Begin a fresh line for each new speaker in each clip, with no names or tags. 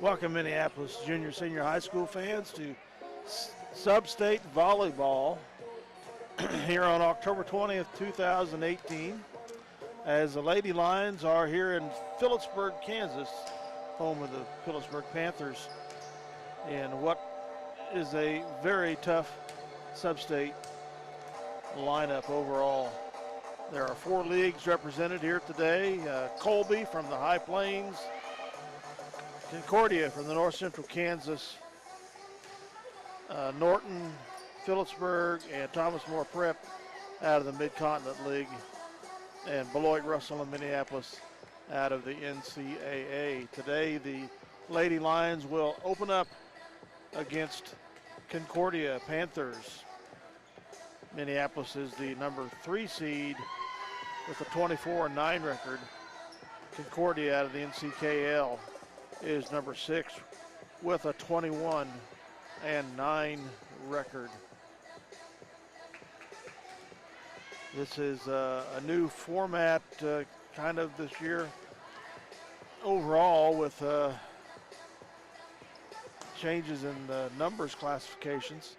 Welcome, Minneapolis junior, senior high school fans, to SubState Volleyball here on October 20th, 2018, as the Lady Lions are here in Phillipsburg, Kansas, home of the Phillipsburg Panthers, in what is a very tough SubState lineup overall. There are 4 leagues represented here today. Colby from the High Plains, Concordia from the North Central Kansas, Norton, Phillipsburg, and Thomas More Prep out of the Mid-Continent League, and Beloit, Russell, and Minneapolis out of the NCAA. Today, the Lady Lions will open up against Concordia Panthers. Minneapolis is the number 3 seed with a 24-9 record. Concordia out of the NCKL is number 6 with a 21-9 record. This is a new format kind of this year overall, with changes in the numbers classifications.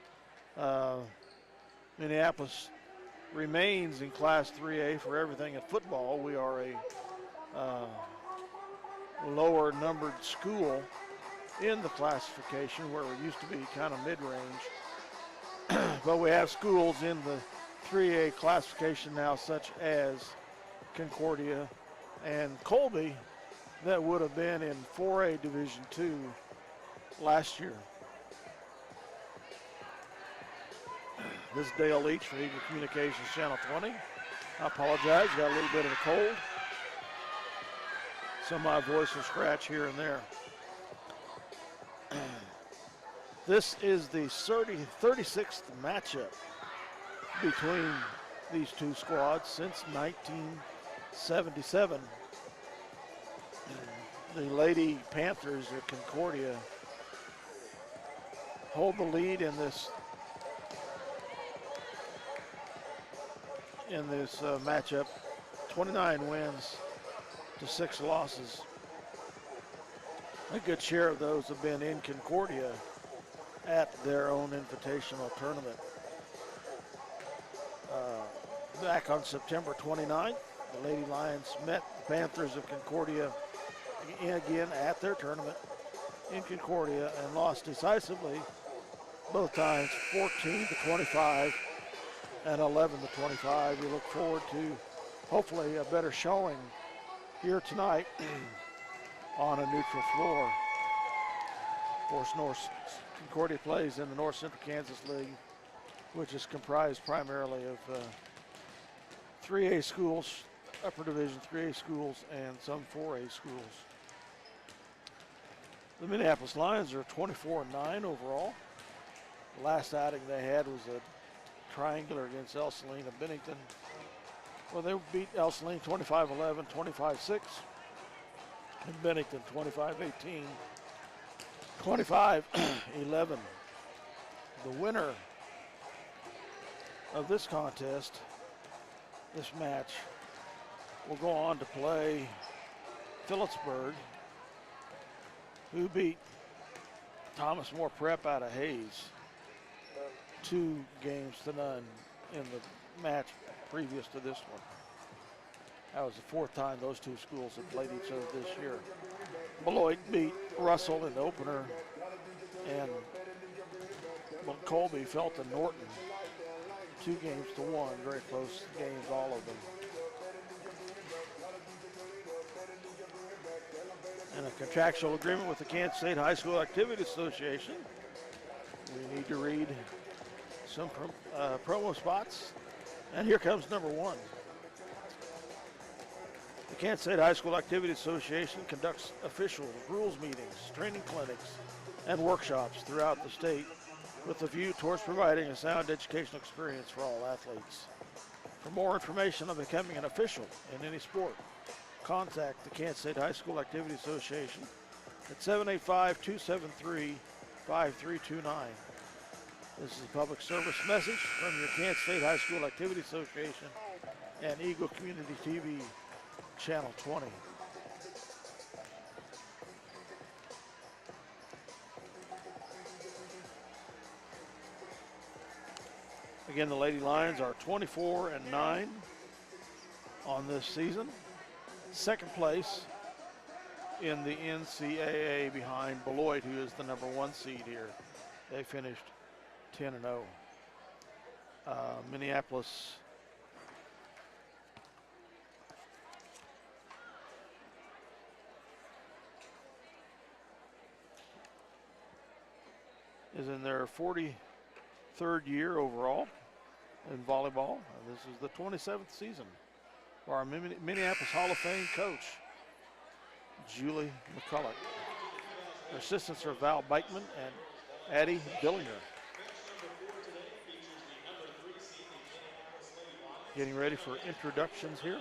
Minneapolis remains in Class 3A for everything in football. We are a lower numbered school in the classification, where we used to be kind of mid-range. But we have schools in the 3A classification now, such as Concordia and Colby, that would have been in 4A Division II last year. This is Dale Leach for Eagle Communications Channel 20. I apologize, got a little bit of a cold, so my voice will scratch here and there. This is the 36th matchup between these two squads since 1977. The Lady Panthers of Concordia hold the lead in this matchup, 29 wins to 6 losses. A good share of those have been in Concordia at their own invitational tournament. Back on September 29th, the Lady Lions met the Panthers of Concordia again at their tournament in Concordia and lost decisively both times, 14-25 and 11-25. We look forward to hopefully a better showing here tonight on a neutral floor. Of course, Concordia plays in the North Central Kansas League, which is comprised primarily of 3A schools, upper division 3A schools, and some 4A schools. The Minneapolis Lions are 24-9 overall. The last outing they had was a triangular against El Salina Bennington. Well, they beat El Salina 25-11, 25-6, and Bennington 25-18, 25-11. The winner of this contest, this match, will go on to play Phillipsburg, who beat Thomas More Prep out of Hayes 2-0 in the match previous to this one. That was the 4th time those two schools have played each other this year. Beloit beat Russell in the opener, and Colby fell to Norton 2-1, very close games, all of them. And a contractual agreement with the Kansas State High School Activity Association. We need to read some promo spots, and here comes number 1. The Kansas State High School Activity Association conducts official rules meetings, training clinics, and workshops throughout the state with a view towards providing a sound educational experience for all athletes. For more information on becoming an official in any sport, contact the Kansas State High School Activity Association at 785-273-5329. This is a public service message from your Kansas State High School Activity Association and Eagle Community TV Channel 20. Again, the Lady Lions are 24-9 on this season. Second place in the NCAA behind Beloit, who is the #1 seed here. They finished 10-0. Minneapolis is in their 43rd year overall in volleyball. This is the 27th season for our Minneapolis Hall of Fame coach, Julie McCulloch. Her assistants are Val Beichman and Addie Billinger. Getting ready for introductions here.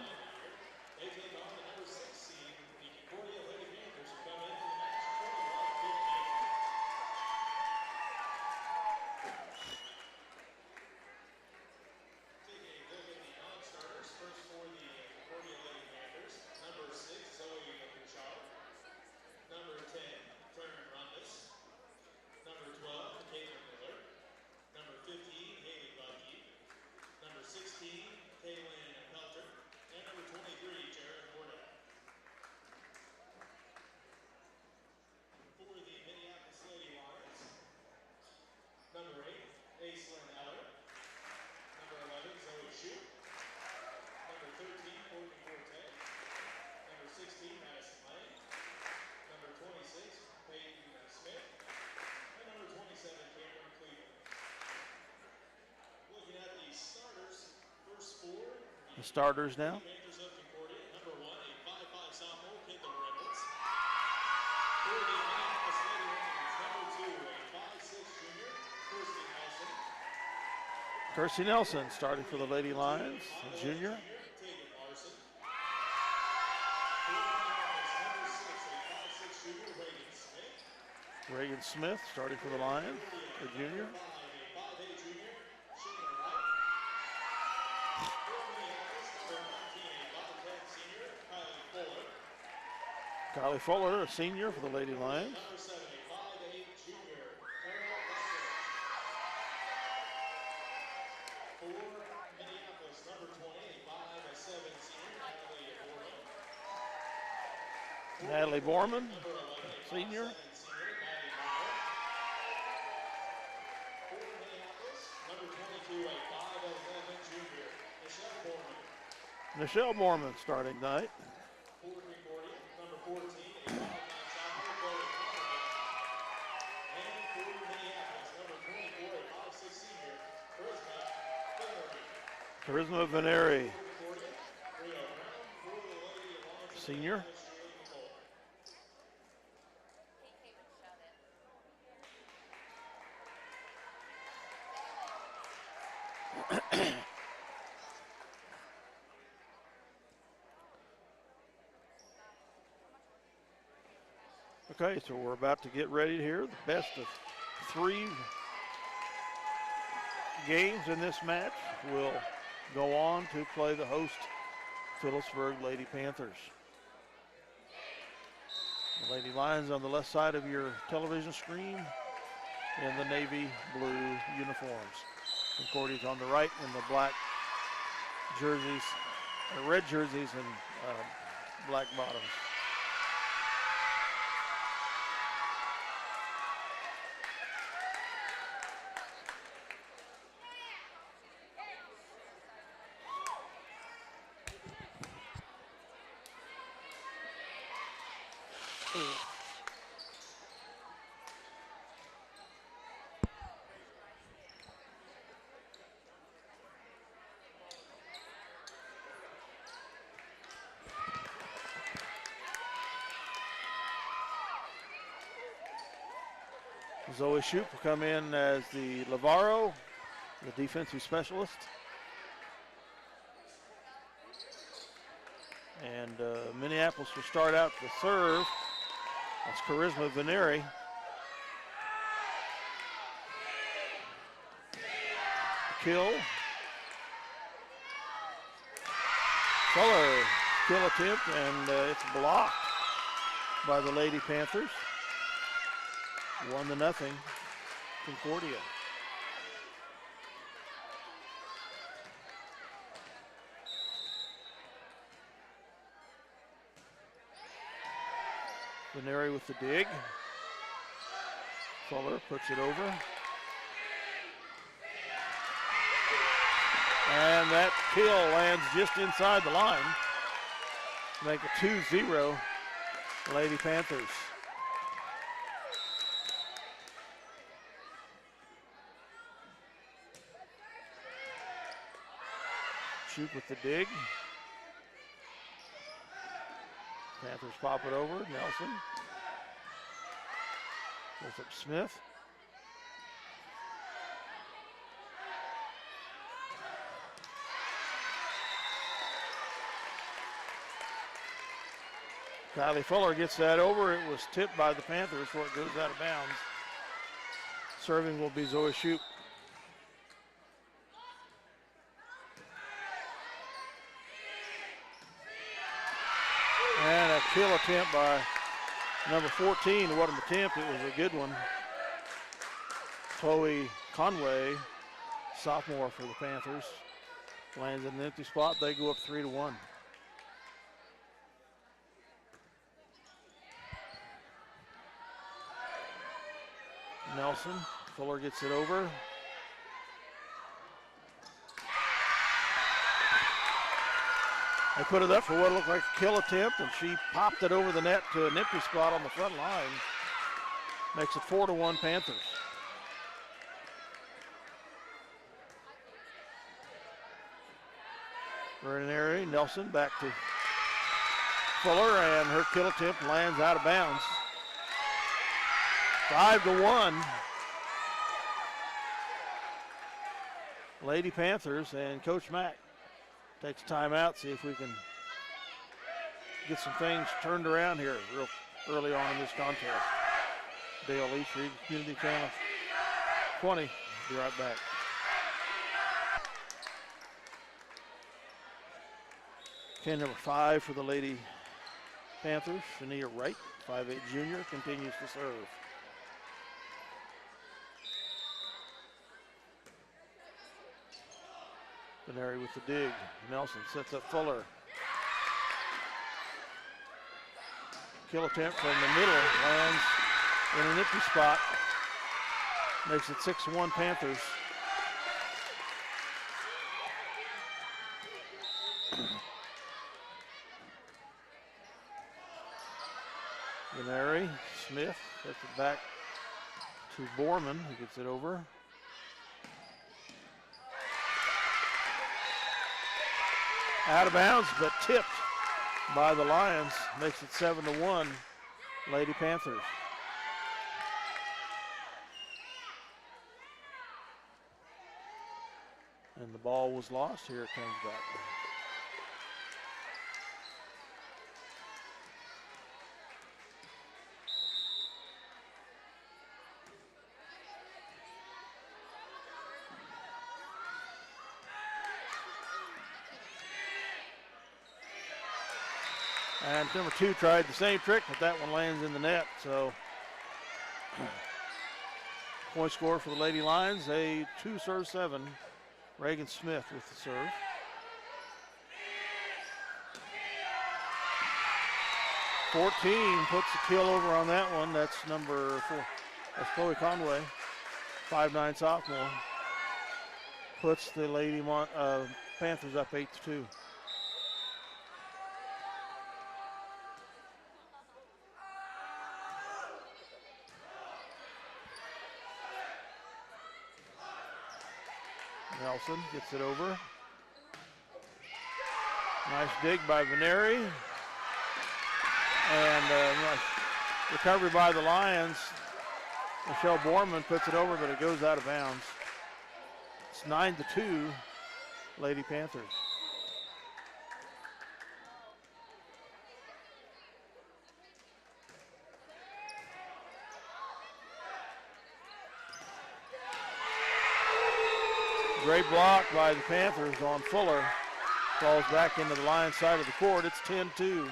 The starters now. Kirstie Nelson starting for the Lady Lions, a junior. Reagan Smith starting for the Lions, a junior. Kylie Fuller, a senior for the Lady Lions. Natalie Borman, senior. Michelle Borman starting tonight. Charisma Veneri, senior. Okay, so we're about to get ready here. The best of 3 games in this match will go on to play the host Phillipsburg Lady Panthers. The Lady Lions on the left side of your television screen in the navy blue uniforms. Concordia's on the right in the black jerseys, red jerseys and black bottoms. Zoe Shoup will come in as the libero, the defensive specialist. And Minneapolis will start out the serve. That's Charisma Veneri. Kill. Fuller, kill attempt, and it's blocked by the Lady Panthers. 1-0, Concordia. Veneri with the dig. Fuller puts it over. And that kill lands just inside the line. Make it 2-0 Lady Panthers. Shoot with the dig. Panthers pop it over. Nelson. Goes up Smith. Kylie Fuller gets that over. It was tipped by the Panthers before it goes out of bounds. Serving will be Zoe Shoup. And a kill attempt by number 14. What an attempt. It was a good one. Chloe Conway, sophomore for the Panthers, lands in an empty spot. They go up 3-1. Nelson, Fuller gets it over. They put it up for what looked like a kill attempt, and she popped it over the net to an empty spot on the front line. Makes it 4-1 Panthers. Veneri, Nelson back to Fuller, and her kill attempt lands out of bounds. 5-1. Lady Panthers, and Coach Mack takes time out, see if we can get some things turned around here real early on in this contest. Dale East Reed, Community Channel 20. Be right back. Pin number 5 for the Lady Panthers, Shania Wright, 5'8" junior, continues to serve. Veneri with the dig. Nelson sets up Fuller. Kill attempt from the middle, lands in an empty spot. Makes it 6-1 Panthers. Veneri, Smith sets it back to Borman, who gets it over. Out of bounds, but tipped by the Lions. Makes it 7-1, Lady Panthers. And the ball was lost. Here it comes back. And number 2 tried the same trick, but that one lands in the net. So point score for the Lady Lions, a 2-serve-7. Reagan Smith with the serve. puts the kill over on that one. That's number 4. That's Chloe Conway, 5'9" sophomore. Puts the Lady Panthers up 8-2. Nelson gets it over. Nice dig by Veneri. And nice recovery by the Lions. Michelle Borman puts it over, but it goes out of bounds. It's 9-2, Lady Panthers. Great block by the Panthers on Fuller. Falls back into the Lions side of the court. It's 10-2.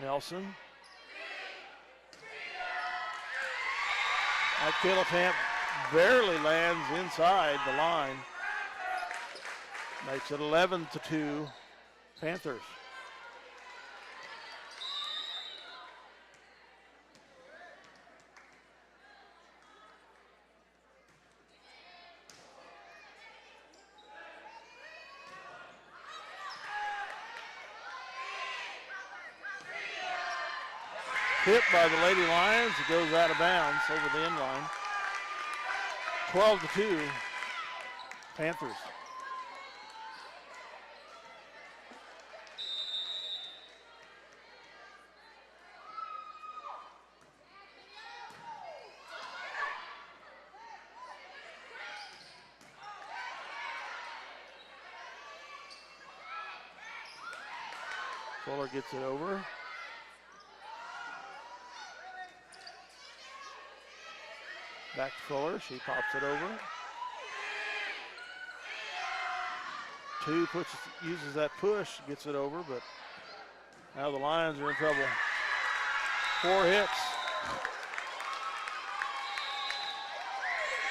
Nelson. That kill attempt barely lands inside the line. Makes it 11-2 Panthers. Hit by the Lady Lions. It goes out of bounds over the end line. 12-2 Panthers. Fuller gets it over. Back to Fuller, she pops it over. Two uses that push, gets it over, but now the Lions are in trouble. 4 hits.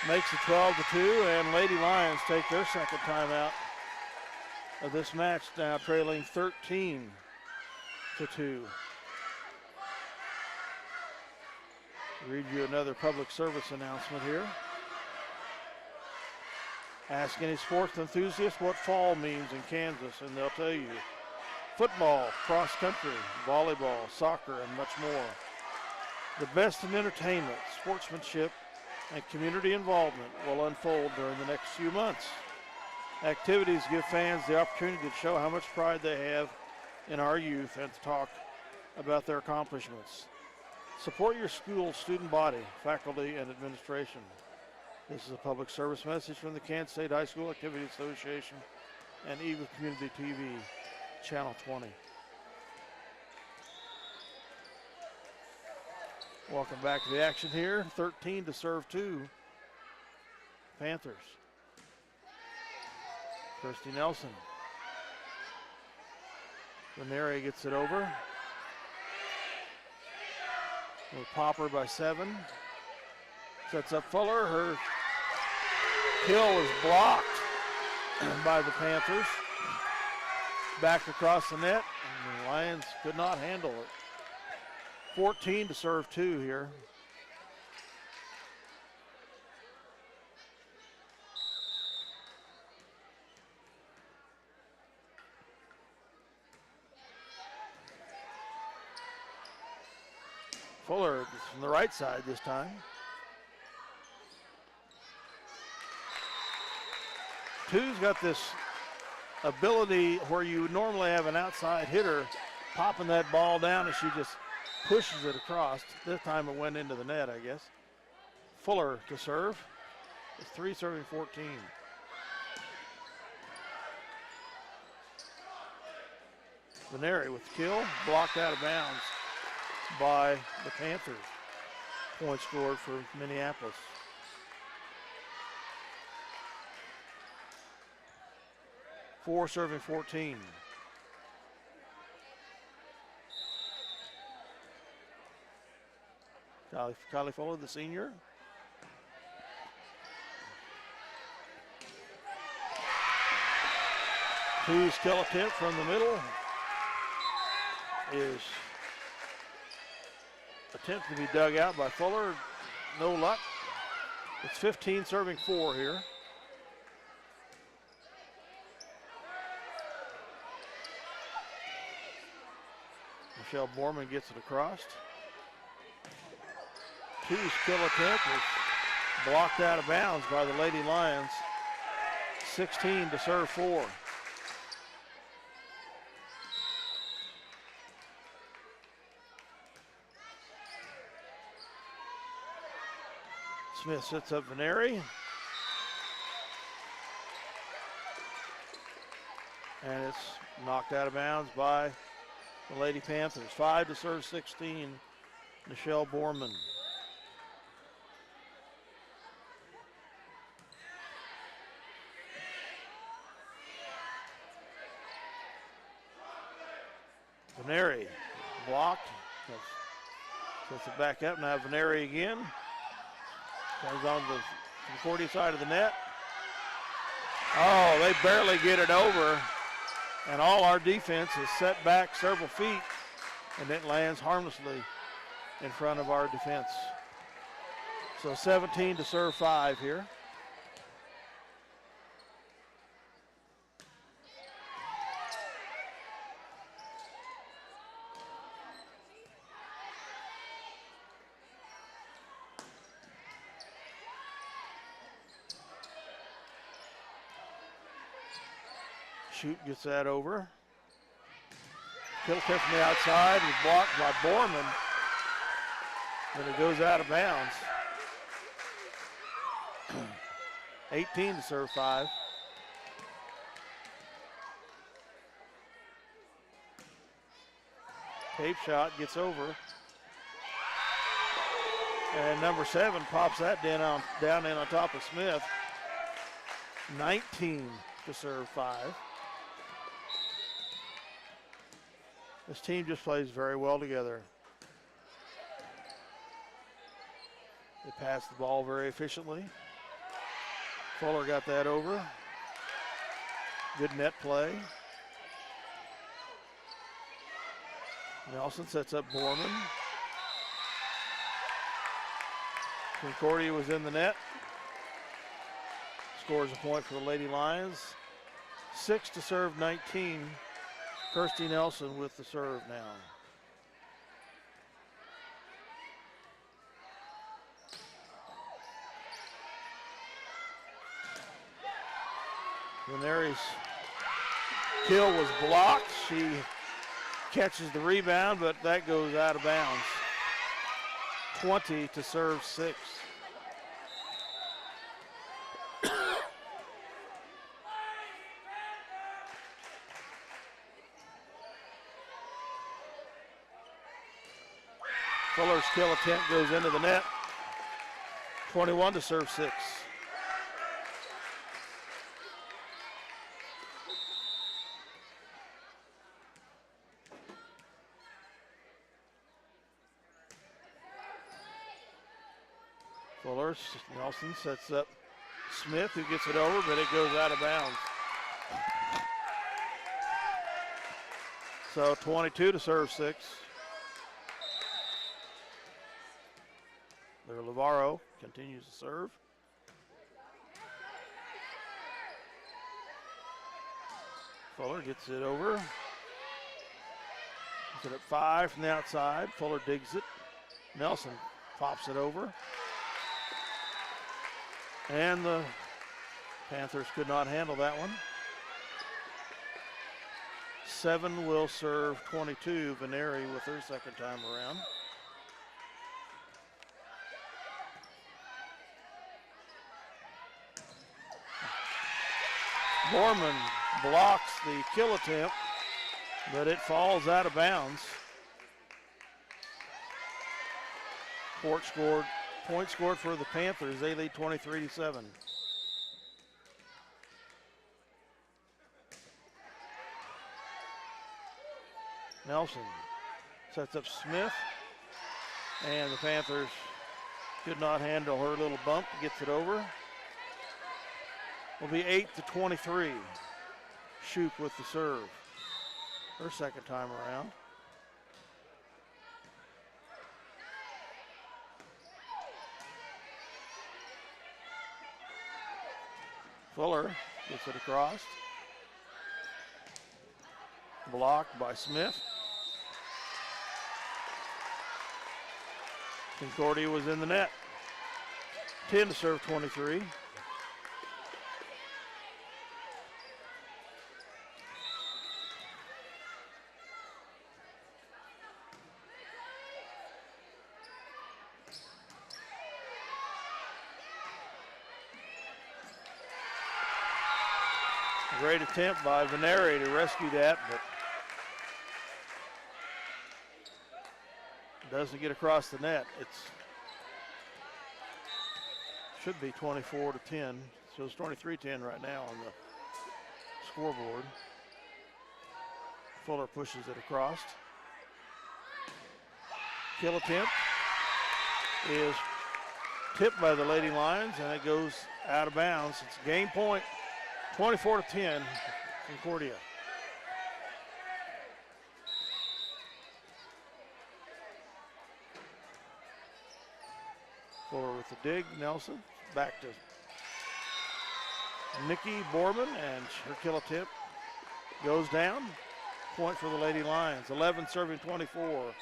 Makes it 12-2, and Lady Lions take their second timeout of this match, now trailing 13-2. Read you another public service announcement here. Ask any sports enthusiast what fall means in Kansas, and they'll tell you. Football, cross country, volleyball, soccer, and much more. The best in entertainment, sportsmanship, and community involvement will unfold during the next few months. Activities give fans the opportunity to show how much pride they have in our youth and to talk about their accomplishments. Support your school's student body, faculty, and administration. This is a public service message from the Kansas State High School Activity Association and Eagle Community TV, Channel 20. Welcome back to the action here. 13-2 Panthers. Kirsty Nelson. Ranieri gets it over. Little popper by 7. Sets up Fuller. Her kill is blocked by the Panthers. Back across the net, and the Lions could not handle it. 14-2 here. Fuller from the right side this time. Two's got this ability where you normally have an outside hitter popping that ball down and she just pushes it across. This time it went into the net, I guess. Fuller to serve. It's 3 serving 14. Ranieri with the kill, blocked out of bounds by the Panthers. Point scored for Minneapolis. Four serving 14. Kylie Fuller, the senior. Two skill attempt from the middle is attempted to be dug out by Fuller. No luck. It's 15 serving 4 here. Michelle Borman gets it across. Two skill attempt is blocked out of bounds by the Lady Lions. 16-4. Smith sets up Veneri. And it's knocked out of bounds by the Lady Panthers. 5-16, Michelle Borman. Veneri blocked. Sets it back up. Now Veneri again. Comes on the Concordia side of the net. Oh, they barely get it over. And all our defense is set back several feet. And it lands harmlessly in front of our defense. So 17 to serve 5 here. Shoot gets that over. Kill tip from the outside is blocked by Borman. Then it goes out of bounds. 18 to serve 5. Tape shot gets over. And number 7 pops that down in on top of Smith. 19 to serve 5. This team just plays very well together. They pass the ball very efficiently. Fuller got that over. Good net play. Nelson sets up Borman. Concordia was in the net. Scores a point for the Lady Lions. 6 to serve 19. Kirsty Nelson with the serve now. Veneri's kill was blocked. She catches the rebound, but that goes out of bounds. 20 to serve 6. Fuller's kill attempt goes into the net. 21 to serve 6. Fuller, Nelson sets up Smith, who gets it over, but it goes out of bounds. So 22 to serve 6. There, Lavaro continues to serve. Fuller gets it over. Gets it at 5 from the outside. Fuller digs it. Nelson pops it over. And the Panthers could not handle that one. 7 will serve 22. Veneri with her second time around. Borman blocks the kill attempt, but it falls out of bounds. Point scored for the Panthers. They lead 23-7. Nelson sets up Smith, and the Panthers could not handle her little bump. Gets it over. Will be 8 to 23. Shoup with the serve. Her second time around. Fuller gets it across. Blocked by Smith. Concordia was in the net. 10 to serve 23. Great attempt by Veneri to rescue that, but doesn't get across the net. Should be 24-10. So it's 23-10 right now on the scoreboard. Fuller pushes it across. Kill attempt is tipped by the Lady Lions, and it goes out of bounds. It's game point, 24-10, Concordia. Forward with the dig, Nelson. Back to Nikki Borman, and her kill attempt goes down. Point for the Lady Lions. 11 serving 24.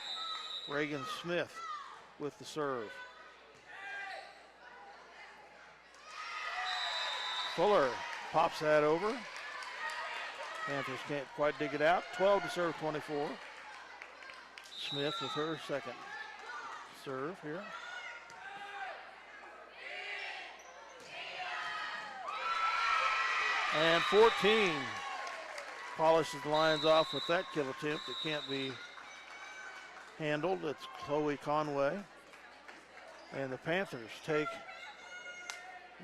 Reagan Smith with the serve. Fuller pops that over. Panthers can't quite dig it out. 12 to serve 24. Smith with her second serve here. And 14 polishes the Lions off with that kill attempt. It can't be handled. It's Chloe Conway. And the Panthers take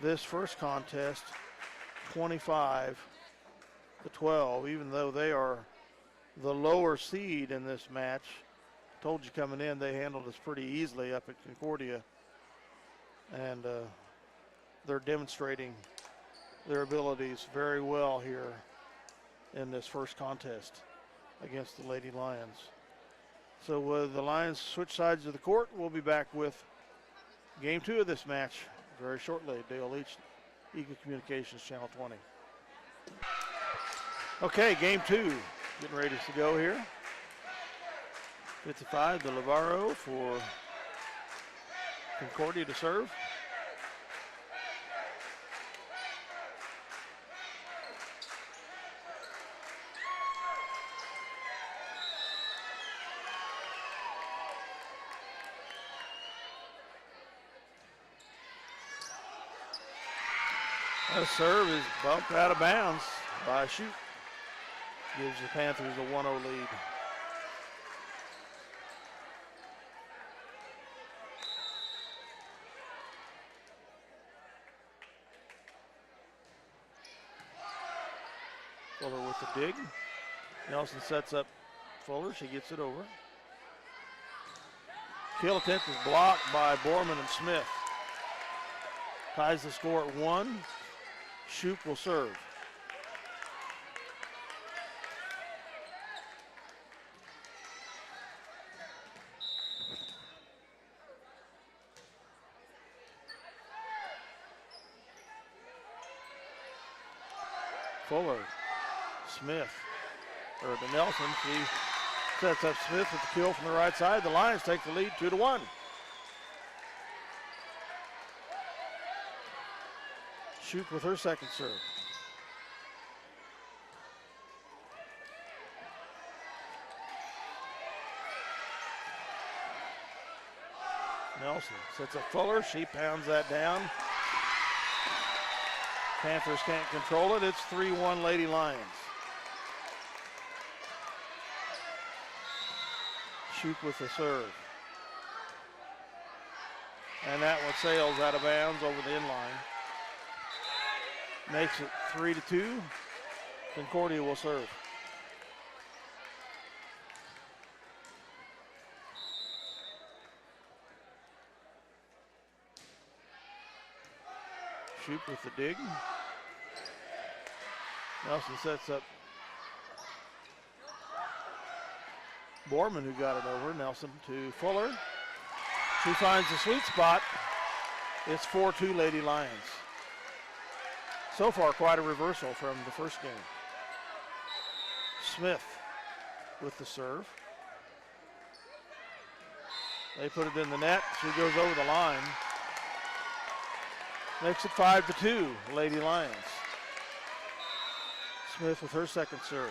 this first contest 25-12, even though they are the lower seed in this match. Told you coming in, they handled us pretty easily up at Concordia. And they're demonstrating their abilities very well here in this first contest against the Lady Lions. So the Lions switch sides of the court. We'll be back with game 2 of this match very shortly. Dale Leach, Eagle Communications, Channel 20. Okay, game 2 getting ready to go here. 55 to Lavarro for Concordia to serve. The serve is bumped out of bounds by Shoot. Gives the Panthers a 1-0 lead. Fuller with the dig. Nelson sets up Fuller. She gets it over. Kill attempt is blocked by Borman and Smith. Ties the score at 1. Shoup will serve. Fuller, Smith, or to Nelson. She sets up Smith with the kill from the right side. The Lions take the lead 2-1. Shoup with her second serve. Nelson sets up Fuller. She pounds that down. Panthers can't control it. It's 3-1 Lady Lions. Shoup with the serve. And that one sails out of bounds over the inline. Makes it 3-2. Concordia will serve. Shoup with the dig. Nelson sets up Borman, who got it over. Nelson to Fuller. She finds the sweet spot. It's 4-2 Lady Lions. So far, quite a reversal from the first game. Smith with the serve. They put it in the net. She goes over the line. Makes it 5-2, Lady Lions. Smith with her second serve.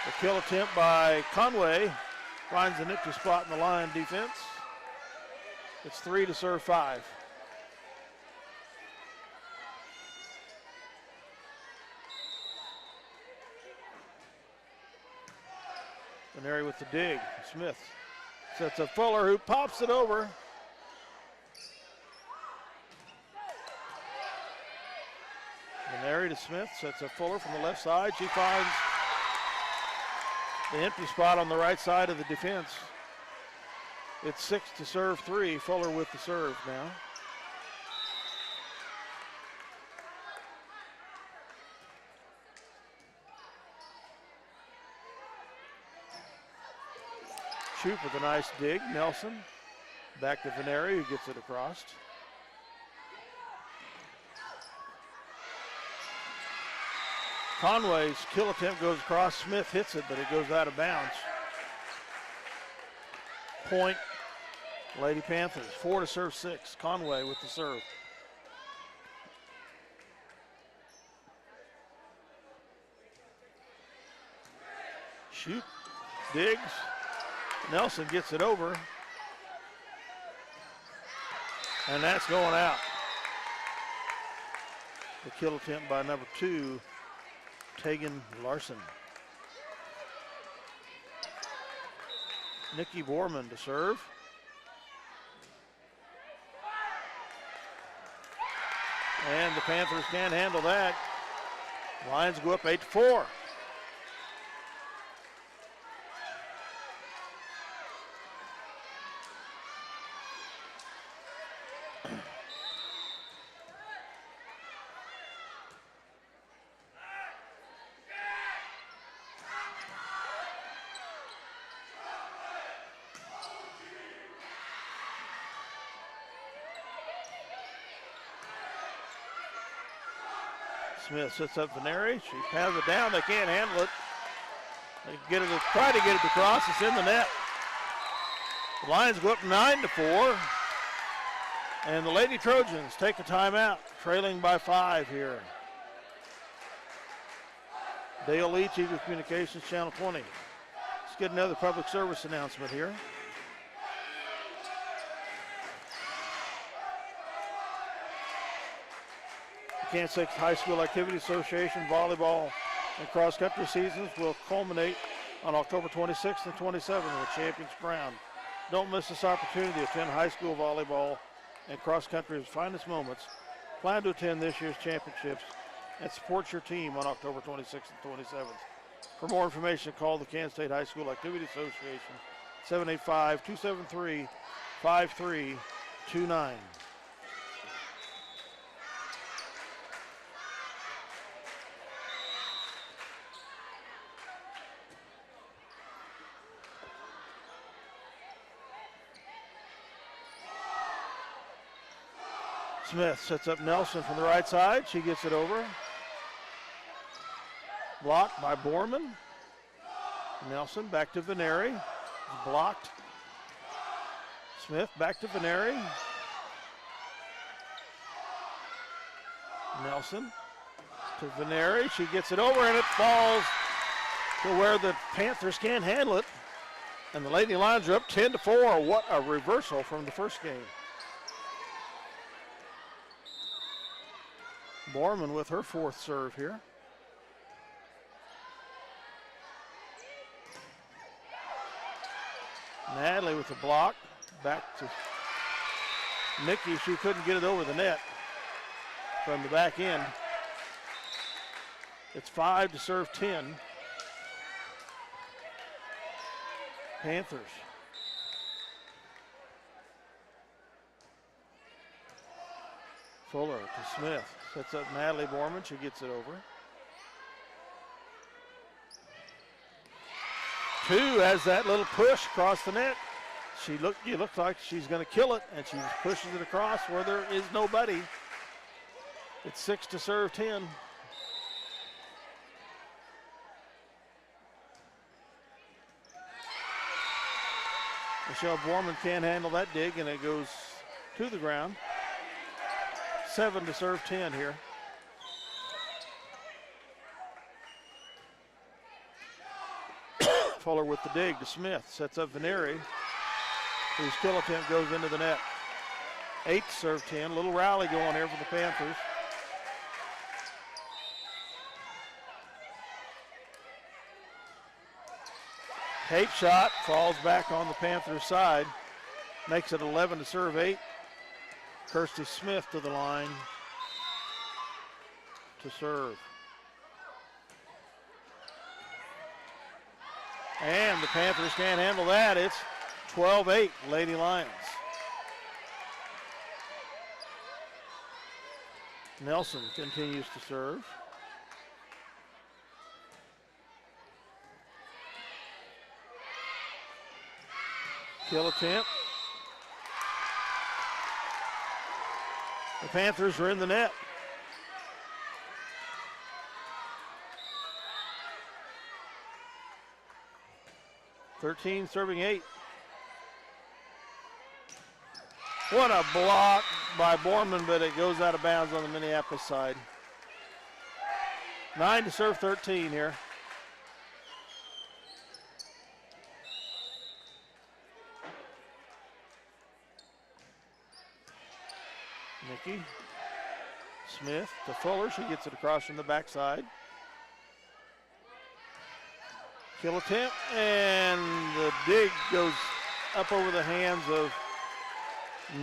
The kill attempt by Conway finds the nifty spot in the Lion defense. It's 3-5. Canary with the dig. Smith sets up Fuller, who pops it over. Canary to Smith, sets up Fuller from the left side. She finds the empty spot on the right side of the defense. It's 6 to serve 3. Fuller with the serve now. Shoot with a nice dig. Nelson back to Veneri, who gets it across. Conway's kill attempt goes across. Smith hits it, but it goes out of bounds. Point, Lady Panthers. 4 to serve 6. Conway with the serve. Shoot, digs. Nelson gets it over. And that's going out. The kill attempt by number 2, Tegan Larson. Nikki Borman to serve. And the Panthers can't handle that. Lions go up 8-4. Smith sets up Veneri. She has it down. They can't handle it. They get it, try to get it across. It's in the net. The Lions go up 9-4. And the Lady Trojans take a timeout, trailing by 5 here. Dale Lee, Chief of Communications, Channel 20. Let's get another public service announcement here. Kansas City High School Activity Association volleyball and cross-country seasons will culminate on October 26th and 27th with Champions Crown. Don't miss this opportunity to attend high school volleyball and cross-country's finest moments. Plan to attend this year's championships and support your team on October 26th and 27th. For more information, call the Kansas State High School Activity Association, 785-273-5329. Smith sets up Nelson from the right side. She gets it over. Blocked by Borman. Nelson back to Veneri. Blocked. Smith back to Veneri. Nelson to Veneri. She gets it over and it falls to where the Panthers can't handle it. And the Lady Lions are up 10-4. What a reversal from the first game. Borman with her 4th serve here. Natalie with the block. Back to Nikki. She couldn't get it over the net from the back end. It's 5 to serve 10. Panthers. Fuller to Smith. Sets up Natalie Borman. She gets it over. 2 has that little push across the net. It looks like she's going to kill it, and she pushes it across where there is nobody. It's 6 to serve 10. Michelle Borman can't handle that dig, and it goes to the ground. 7 to serve 10 here. Fuller with the dig to Smith. Sets up Veneri, whose kill attempt goes into the net. 8 to serve 10. Little rally going here for the Panthers. Tate shot falls back on the Panthers side. Makes it 11 to serve 8. Kirsty Smith to the line to serve. And the Panthers can't handle that. It's 12-8, Lady Lions. Nelson continues to serve. Kill attempt. The Panthers are in the net. (13 serving 8). What a block by Borman, but it goes out of bounds on the Minneapolis side. 9 to serve 13 here. Nikki Smith to Fuller. She gets it across from the backside. Kill attempt, and the dig goes up over the hands of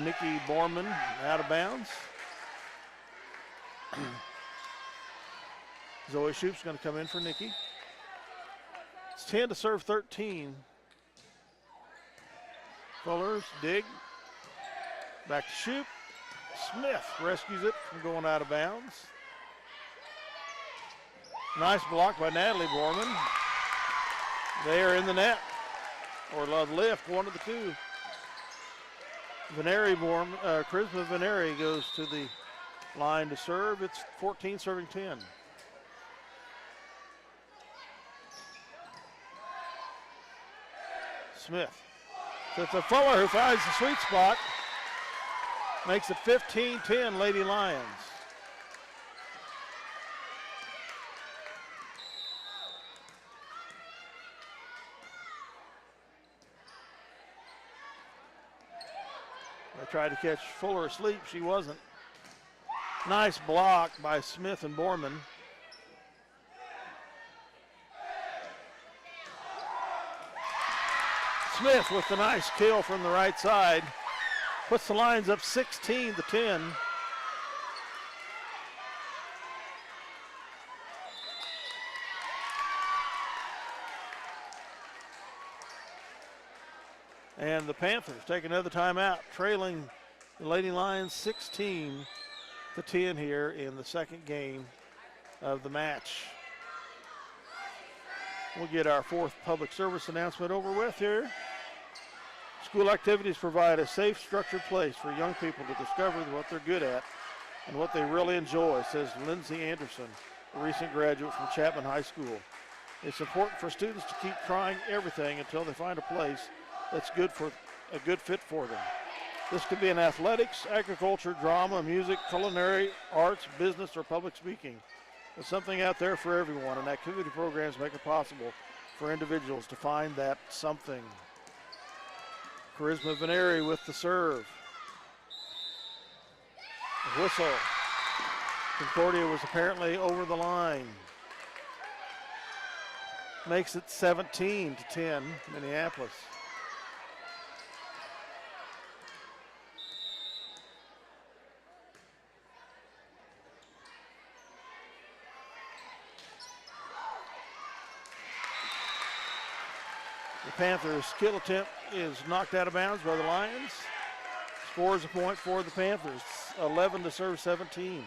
Nikki Borman, out of bounds. Zoe Shoup's going to come in for Nikki. It's 10 to serve 13. Fuller's dig. Back to Shoup. Smith rescues it from going out of bounds. Nice block by Natalie Borman. They are in the net, or love lift, one of the two. Charisma Veneri goes to the line to serve. It's 14 serving 10. Smith. So it's a Fuller who finds the sweet spot. Makes it 15-10 Lady Lions. They tried to catch Fuller asleep. She wasn't. Nice block by Smith and Borman. Smith with the nice kill from the right side. Puts the Lions up 16 to 10. And the Panthers take another timeout, trailing the Lady Lions 16 to 10 here in the second game of the match. We'll get our fourth public service announcement over with here. School activities provide a safe, structured place for young people to discover what they're good at and what they really enjoy, says Lindsay Anderson, a recent graduate from Chapman High School. It's important for students to keep trying everything until they find a place that's a good fit for them. This could be in athletics, agriculture, drama, music, culinary, arts, business, or public speaking. There's something out there for everyone, and activity programs make it possible for individuals to find that something. Charisma Veneri with the serve. A whistle. Concordia was apparently over the line. Makes it 17 to 10, Minneapolis. The Panthers' kill attempt is knocked out of bounds by the Lions. Scores a point for the Panthers, 11 to serve 17.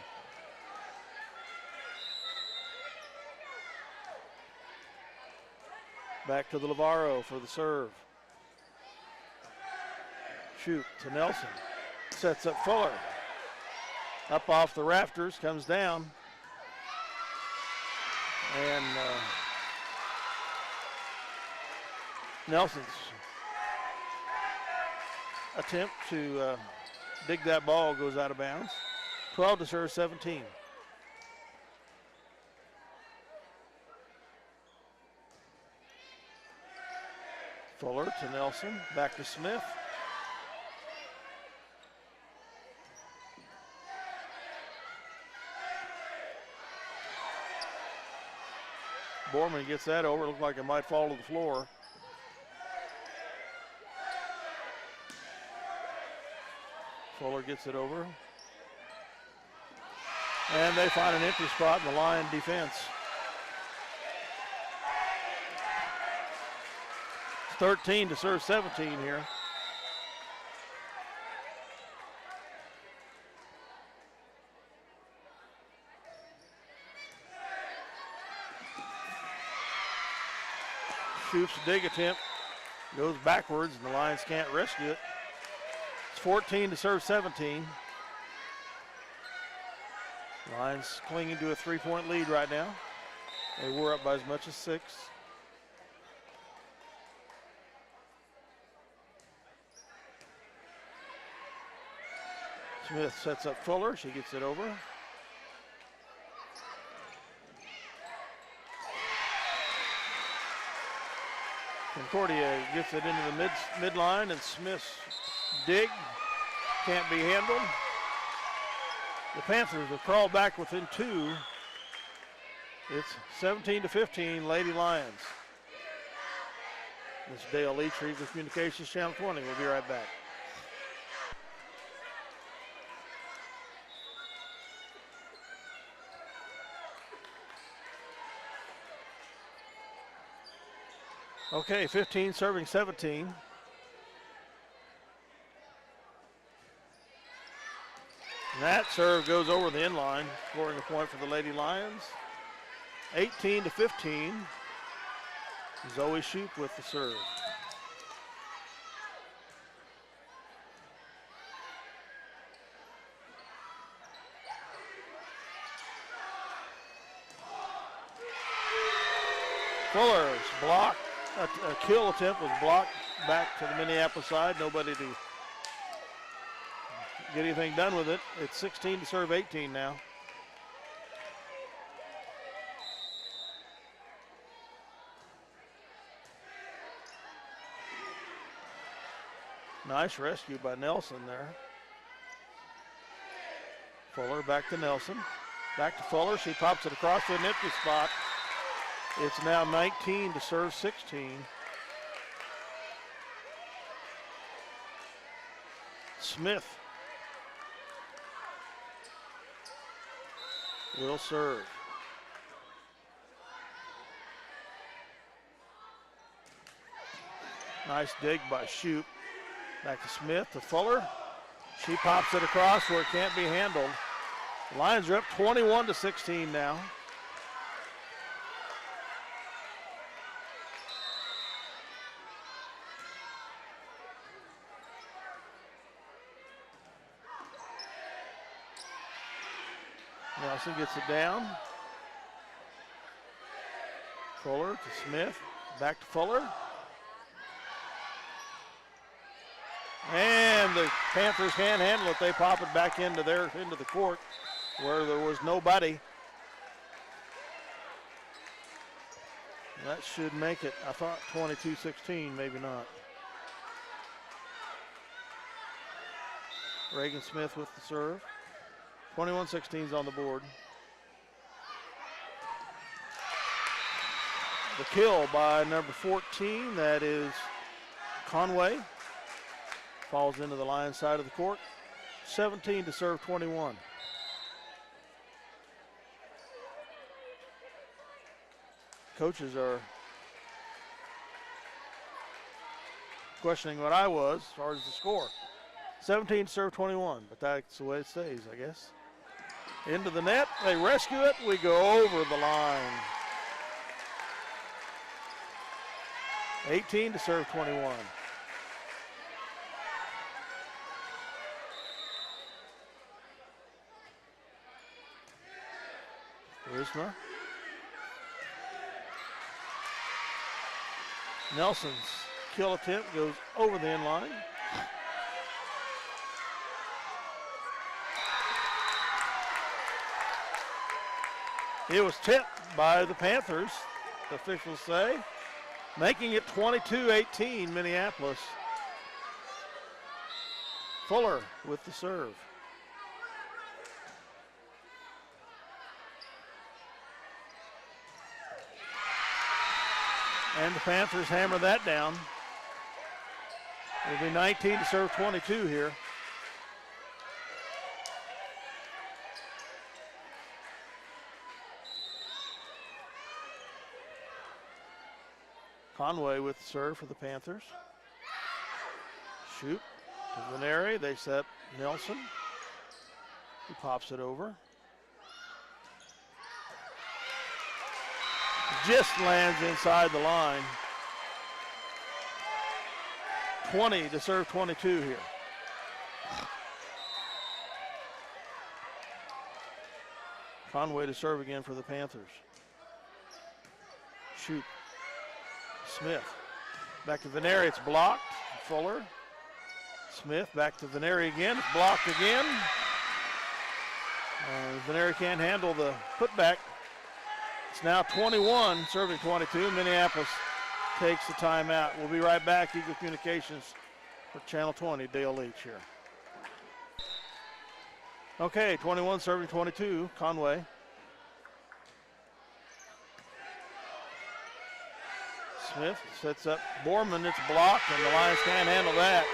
Back to the Lavarro for the serve. Shoot to Nelson. Sets up Fuller. Up off the rafters, comes down. And Nelson's attempt to dig that ball goes out of bounds. 12 to serve 17. Fuller to Nelson, back to Smith. Borman gets that over, looked like it might fall to the floor. Fuller gets it over. And they find an empty spot in the Lion defense. 13 to serve 17 here. Shoots a dig attempt, goes backwards, and the Lions can't rescue it. It's 14 to serve 17. Lions clinging to a 3-point lead right now. They were up by as much as 6. Smith sets up Fuller. She gets it over. Concordia gets it into the midline, and Smith's dig can't be handled. The Panthers have crawled back within 2. It's 17 to 15, Lady Lions. This is Dale Leach, Reaver Communications Channel 20. We'll be right back. Okay, 15 serving 17. And that serve goes over the inline, scoring a point for the Lady Lions. 18 to 15. Zoe Shoup with the serve. Fuller's blocked. A kill attempt was blocked back to the Minneapolis side. Nobody to get anything done with it. It's 16 to serve 18 now. Nice rescue by Nelson there. Fuller back to Nelson. Back to Fuller. She pops it across to an empty spot. It's now 19 to serve 16. Smith will serve. Nice dig by Shoup. Back to Smith, to Fuller. She pops it across where it can't be handled. The Lions are up 21 to 16 now. Nelson gets it down. Fuller to Smith, back to Fuller. And the Panthers can't handle it. They pop it back into the court where there was nobody. That should make it, I thought 22-16, maybe not. Reagan Smith with the serve. 21-16 is on the board. The kill by number 14, that is Conway. Falls into the Lions side of the court. 17 to serve 21. Coaches are questioning what I was as far as the score. 17 to serve 21, but that's the way it stays, I guess. Into the net, they rescue it, we go over the line. 18 to serve 21. Charisma. Nelson's kill attempt goes over the inline. It was tipped by the Panthers, the officials say, making it 22-18 Minneapolis. Fuller with the serve. And the Panthers hammer that down. It'll be 19 to serve 22 here. Conway with the serve for the Panthers. Shoot to Veneri. They set Nelson. He pops it over. Just lands inside the line. 20 to serve 22 here. Conway to serve again for the Panthers. Shoot. Smith. Back to Veneri. It's blocked. Fuller. Smith back to Veneri again. It's blocked again. Veneri can't handle the putback. It's now 21, serving 22. Minneapolis takes the timeout. We'll be right back. Eagle Communications for Channel 20. Dale Leach here. Okay, 21 serving 22. Conway. Smith sets up Borman. It's blocked, and the Lions can't handle that.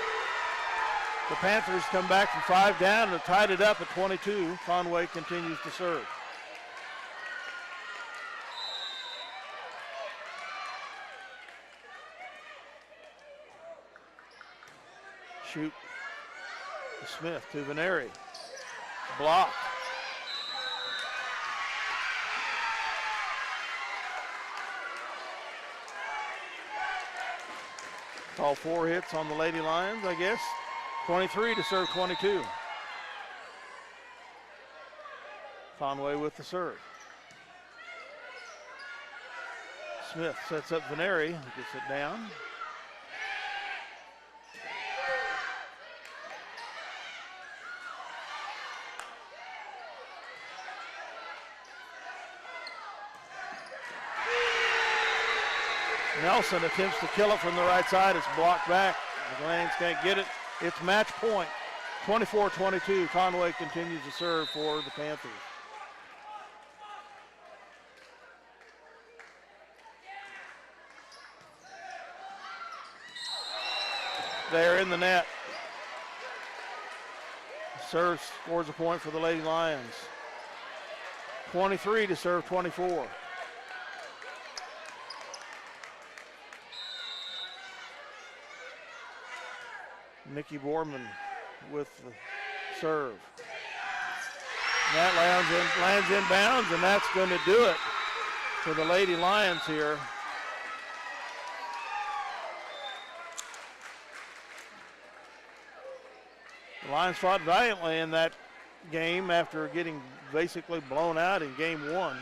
The Panthers come back from 5 down and tied it up at 22. Conway continues to serve. Shoot. Smith to Veneri. Blocked. All 4 hits on the Lady Lions, I guess. 23 to serve 22. Conway with the serve. Smith sets up Veneri, gets it down. Nelson attempts to kill it from the right side. It's blocked back. The Lions can't get it. It's match point. 24-22. Conway continues to serve for the Panthers. They're in the net. Serve scores a point for the Lady Lions. 23 to serve 24. Nikki Borman with the serve. And that lands inbounds, and that's going to do it for the Lady Lions here. The Lions fought valiantly in that game after getting basically blown out in game 1.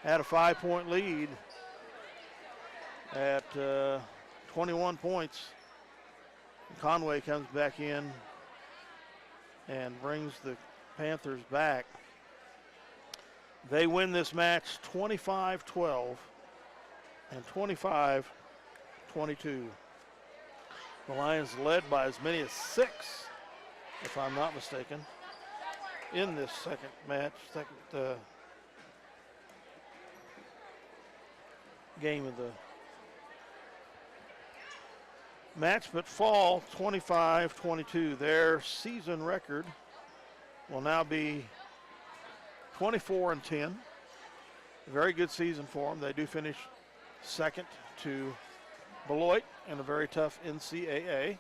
Had a 5-point lead at 21 points. Conway comes back in and brings the Panthers back. They win this match 25-12 and 25-22. The Lions led by as many as 6, if I'm not mistaken, in this second game of the match, but fall 25-22. Their season record will now be 24-10. A very good season for them. They do finish second to Beloit in a very tough NCAA.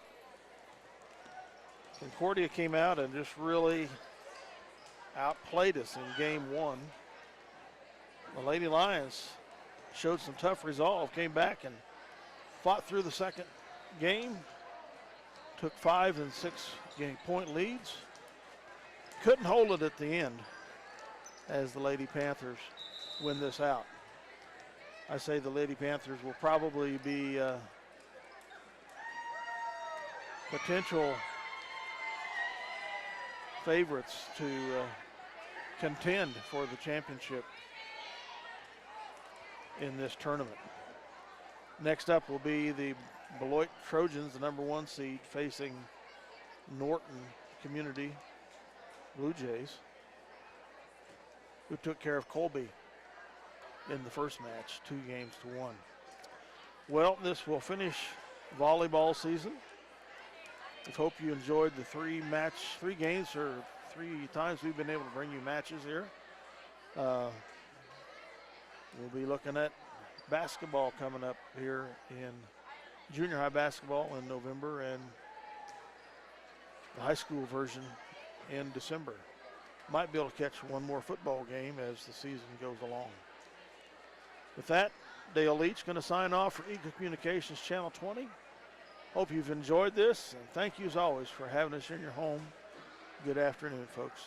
Concordia came out and just really outplayed us in game 1. The Lady Lions showed some tough resolve, came back and fought through the second game, took 5 and 6 point leads, couldn't hold it at the end as the Lady Panthers win this out. I say the Lady Panthers will probably be potential favorites to contend for the championship in this tournament. Next up will be the Beloit Trojans, the number 1 seed, facing Norton Community Blue Jays, who took care of Colby in the first match, 2-1. Well, this will finish volleyball season. I hope you enjoyed the 3 games, or 3 times we've been able to bring you matches here. We'll be looking at basketball coming up here in junior high basketball in November and the high school version in December. Might be able to catch one more football game as the season goes along. With that, Dale Leach going to sign off for Eagle Communications Channel 20. Hope you've enjoyed this, and thank you as always for having us in your home. Good afternoon, folks.